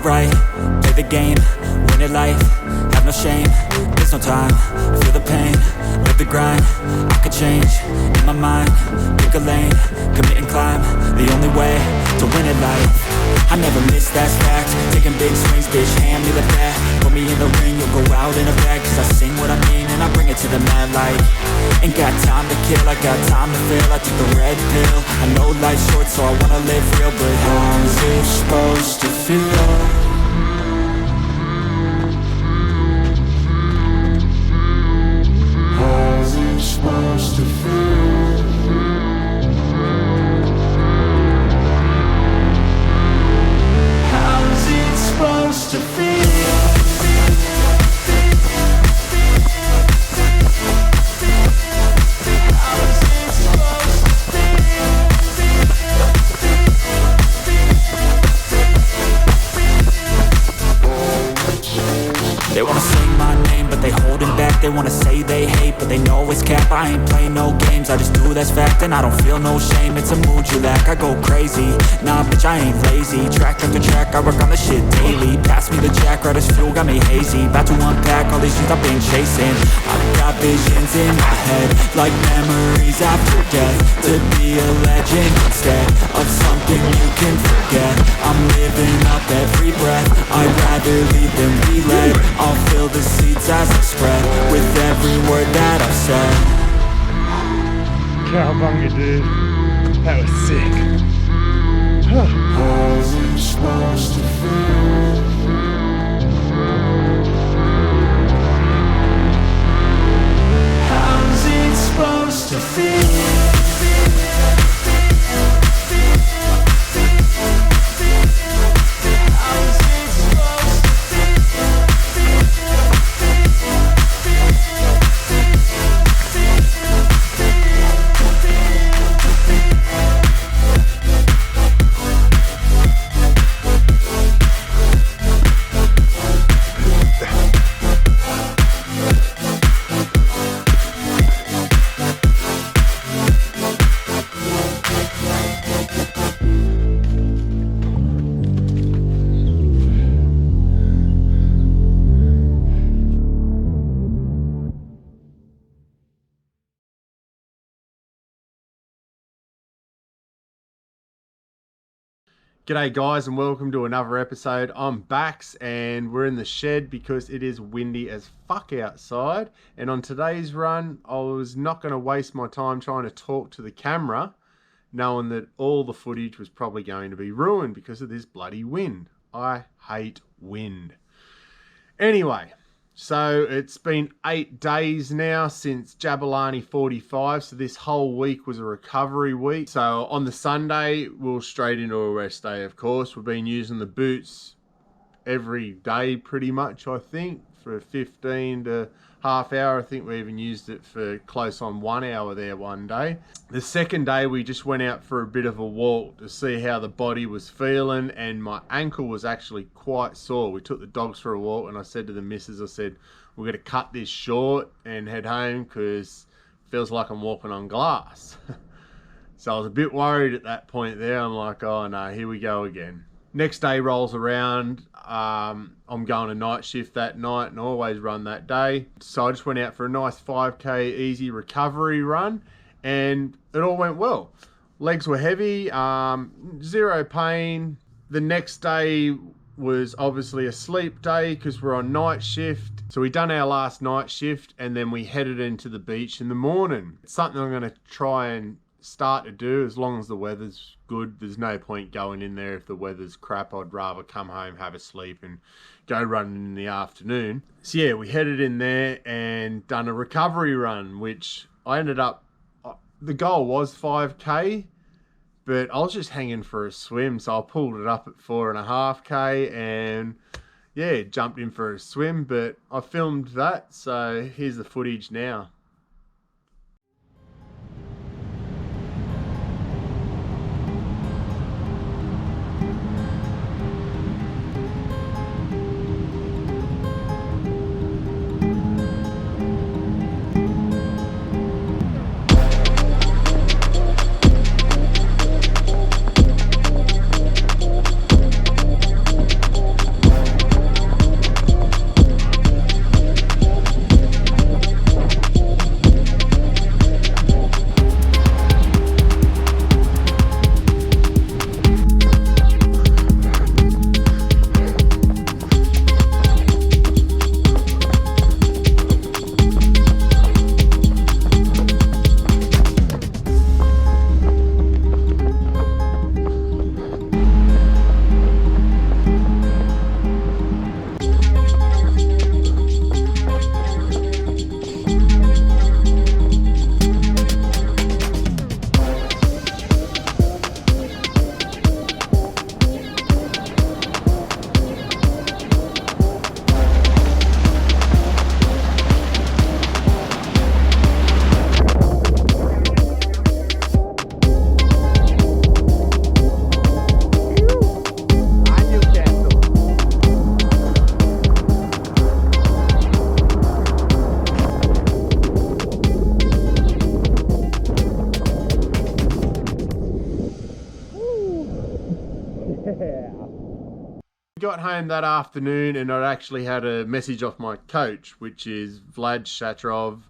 it right, play the game, win it life, have no shame, there's no time, feel the pain, live the grind, I could change, in my mind, pick a lane, commit and climb, the only way to win it life. I never miss, that's fact, taking big swings, bitch, hand me the bat, put me in the ring, you'll go out in a bag, cause I sing what I mean and I bring it to the mad light. Ain't got time to kill, I got time to feel, I took the red pill, I know life's short so I wanna live real, but how's it supposed to feel? How's it supposed to feel? How's it supposed to feel? They wanna sing my name, but they holding back. They wanna say they hate, but they know it's cap. I ain't play no games, I just do that's fact. And I don't feel no shame, it's a mood you lack. I go crazy, nah bitch I ain't lazy. Track after track, I work on the shit daily. Pass me the jack, right as fuel, got me hazy. About to unpack all these things I've been chasing. I've got visions in my head, like memories after death. To be a legend instead of something you can forget. I'm living up every breath, I'd rather lead than be led. I'll fill the seeds as I spread with every word that I've said. Cowabunga, dude. That was sick. How's it supposed to feel? How's it supposed to feel? G'day guys and welcome to another episode. I'm Bax and we're in the shed because it is windy as fuck outside, and on today's run I was not going to waste my time trying to talk to the camera knowing that all the footage was probably going to be ruined because of this bloody wind. I hate wind. Anyway, so it's been 8 days now since Jabalani 45, so this whole week was a recovery week. So on the Sunday, we'll straight into a rest day, of course. We've been using the boots every day pretty much, I think, for 15 to half hour. I think we even used it for close on 1 hour there one day. The second day, we just went out for a bit of a walk to see how the body was feeling, and my ankle was actually quite sore. We took the dogs for a walk and I said to the missus, I said, we're going to cut this short and head home because it feels like I'm walking on glass. So I was a bit worried at that point there. I'm like, oh no, here we go again. Next day rolls around. I'm going to night shift that night and always run that day. So I just went out for a nice 5k easy recovery run and it all went well. Legs were heavy, zero pain. The next day was obviously a sleep day because we're on night shift. So we done our last night shift and then we headed into the beach in the morning. It's something I'm going to try and start to do as long as the weather's good. There's no point going in there if the weather's crap. I'd rather come home, have a sleep and go running in the afternoon. So yeah, we headed in there and done a recovery run, which I ended up, the goal was 5k, but I was just hanging for a swim. So I pulled it up at 4.5k and yeah, jumped in for a swim, but I filmed that. So here's the footage now. home that afternoon and I actually had a message off my coach, which is Vlad Shatrov,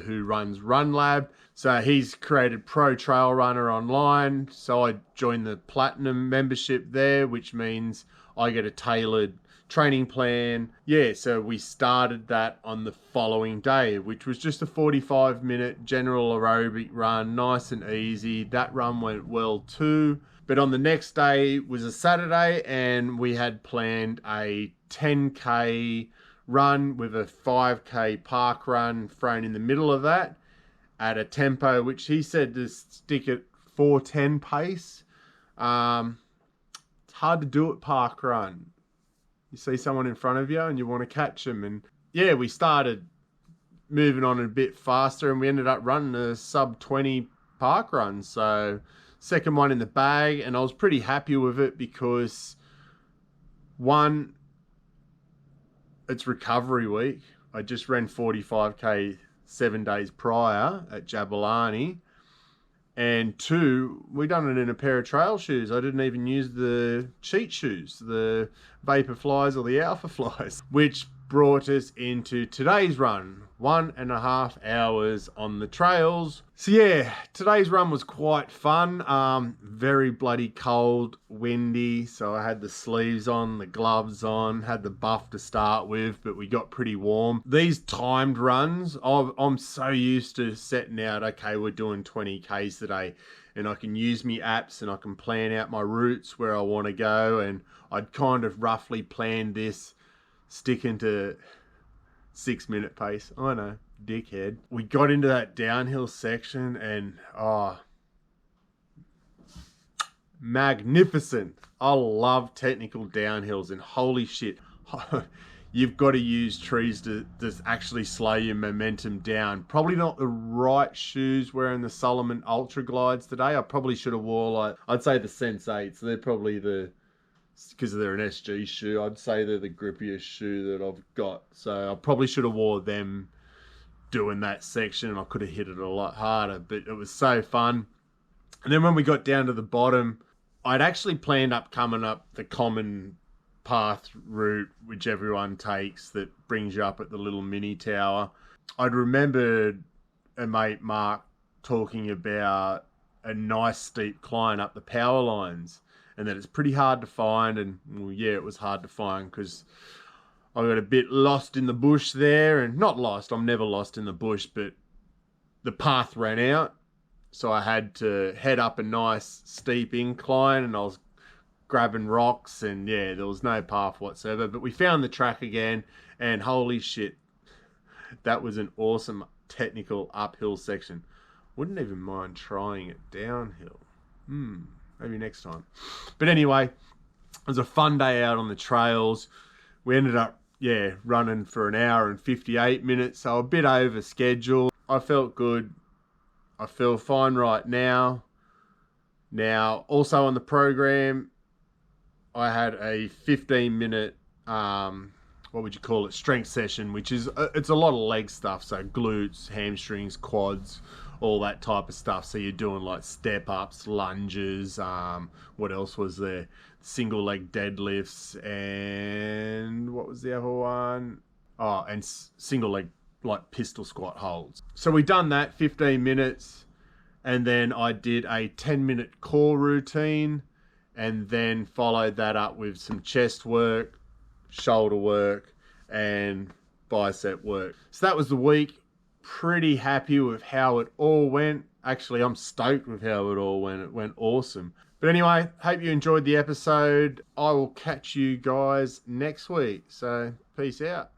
who runs Run Lab. So he's created Pro Trail Runner online. So I joined the Platinum membership there, which means I get a tailored training plan. Yeah, so we started that on the following day, which was just a 45-minute general aerobic run, nice and easy. That run went well too. But on the next day was a Saturday and we had planned a 10K run with a 5K park run thrown in the middle of that at a tempo, which he said to stick at 4:10 pace. It's hard to do at park run. You see someone in front of you and you want to catch them. And yeah, we started moving on a bit faster and we ended up running a sub 20 park run. So second one in the bag, and I was pretty happy with it because one, it's recovery week. I just ran 45K 7 days prior at Jabalani. And two, we done it in a pair of trail shoes. I didn't even use the cheat shoes, the Vapor Flies or the Alpha Flies, which brought us into today's run. 1.5 hours on the trails. So yeah, today's run was quite fun. Very bloody cold, windy. So I had the sleeves on, the gloves on, had the buff to start with, but we got pretty warm. These timed runs, I'm so used to setting out, okay, we're doing 20Ks today, and I can use me apps and I can plan out my routes where I want to go. And I'd kind of roughly planned this sticking to 6-minute pace. I know, dickhead. We got into that downhill section and magnificent. I love technical downhills, and holy shit, you've got to use trees to actually slow your momentum down. Probably not the right shoes wearing the Salomon Ultra Glides today. I probably should have wore I'd say the Sense8s. They're probably because they're an SG shoe, I'd say they're the grippiest shoe that I've got. So I probably should have wore them doing that section and I could have hit it a lot harder, but it was so fun. And then when we got down to the bottom, I'd actually planned up coming up the common path route, which everyone takes, that brings you up at the little mini tower. I'd remembered a mate, Mark, talking about a nice steep climb up the power lines, and that it's pretty hard to find. And well, yeah, it was hard to find because I got a bit lost in the bush there. And not lost, I'm never lost in the bush, but the path ran out. So I had to head up a nice steep incline and I was grabbing rocks and yeah, there was no path whatsoever. But we found the track again and holy shit, that was an awesome technical uphill section. Wouldn't even mind trying it downhill. Maybe next time. But anyway, it was a fun day out on the trails. We ended up, running for 1 hour and 58 minutes, so a bit over schedule. I felt good. I feel fine right now. Now, also on the program, I had a 15-minute, what would you call it, strength session, which is, it's a lot of leg stuff, so glutes, hamstrings, quads, all that type of stuff. So you're doing like step ups, lunges, what else was there? Single leg deadlifts, and what was the other one? Oh, and single leg like pistol squat holds. So we done that 15 minutes, and then I did a 10-minute core routine, and then followed that up with some chest work, shoulder work, and bicep work. So that was the week. Pretty happy with how it all went. Actually, I'm stoked with how it all went. It went awesome. But anyway, hope you enjoyed the episode. I will catch you guys next week. So peace out.